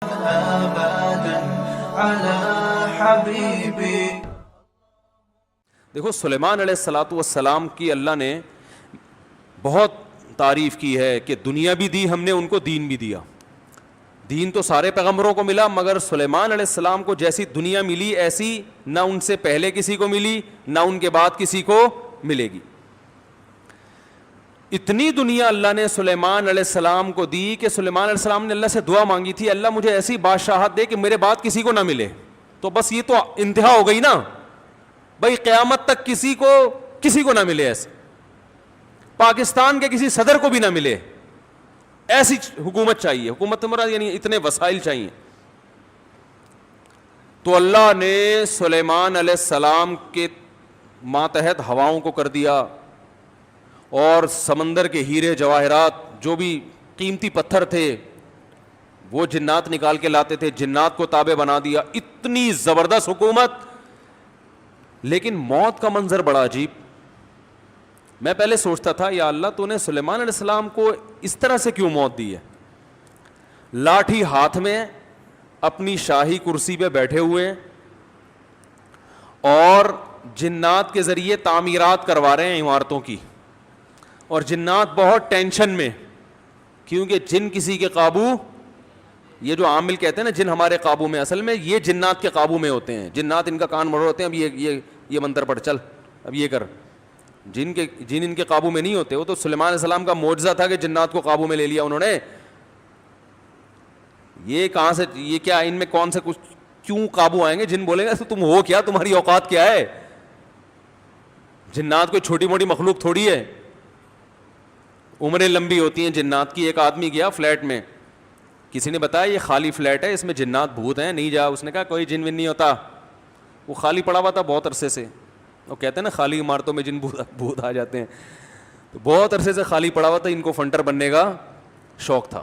أبدا على حبيبي. دیکھو سلیمان علیہ الصلوۃ والسلام کی اللہ نے بہت تعریف کی ہے کہ دنیا بھی دی ہم نے ان کو، دین بھی دیا. دین تو سارے پیغمبروں کو ملا، مگر سلیمان علیہ السلام کو جیسی دنیا ملی ایسی نہ ان سے پہلے کسی کو ملی نہ ان کے بعد کسی کو ملے گی. اتنی دنیا اللہ نے سلیمان علیہ السلام کو دی کہ سلیمان علیہ السلام نے اللہ سے دعا مانگی تھی، اللہ مجھے ایسی بادشاہت دے کہ میرے بعد کسی کو نہ ملے. تو بس یہ تو انتہا ہو گئی نا بھائی، قیامت تک کسی کو نہ ملے، ایسے پاکستان کے کسی صدر کو بھی نہ ملے، ایسی حکومت چاہیے. حکومت مراد یعنی اتنے وسائل چاہیے. تو اللہ نے سلیمان علیہ السلام کے ماتحت ہواؤں کو کر دیا، اور سمندر کے ہیرے جواہرات جو بھی قیمتی پتھر تھے وہ جنات نکال کے لاتے تھے، جنات کو تابع بنا دیا. اتنی زبردست حکومت. لیکن موت کا منظر بڑا عجیب. میں پہلے سوچتا تھا یا اللہ تو نے سلیمان علیہ السلام کو اس طرح سے کیوں موت دی ہے؟ لاٹھی ہاتھ میں، اپنی شاہی کرسی پہ بیٹھے ہوئے، اور جنات کے ذریعے تعمیرات کروا رہے ہیں عمارتوں کی. اور جنات بہت ٹینشن میں، کیونکہ جن کسی کے قابو، یہ جو عامل کہتے ہیں نا جن ہمارے قابو میں، اصل میں یہ جنات کے قابو میں ہوتے ہیں. جنات ان کا کان مروڑ ہوتے ہیں، اب یہ منتر پڑھ، چل اب یہ کر. جن ان کے قابو میں نہیں ہوتے. وہ تو سلیمان علیہ السلام کا معجزہ تھا کہ جنات کو قابو میں لے لیا انہوں نے. یہ کہاں سے، یہ کیا ان میں کون سے کچھ کیوں قابو آئیں گے؟ جن بولیں گے تم ہو کیا، تمہاری اوقات کیا ہے؟ جنات کوئی چھوٹی موٹی مخلوق تھوڑی ہے. عمریں لمبی ہوتی ہیں جنات کی. ایک آدمی گیا فلیٹ میں، کسی نے بتایا یہ خالی فلیٹ ہے، اس میں جنات بھوت ہیں، نہیں جا. اس نے کہا کوئی جن ون نہیں ہوتا. وہ خالی پڑا ہوا تھا بہت عرصے سے. وہ کہتے ہیں نا خالی عمارتوں میں جن بھوت آ جاتے ہیں. تو بہت عرصے سے خالی پڑا ہوا تھا، ان کو فنٹر بننے کا شوق تھا.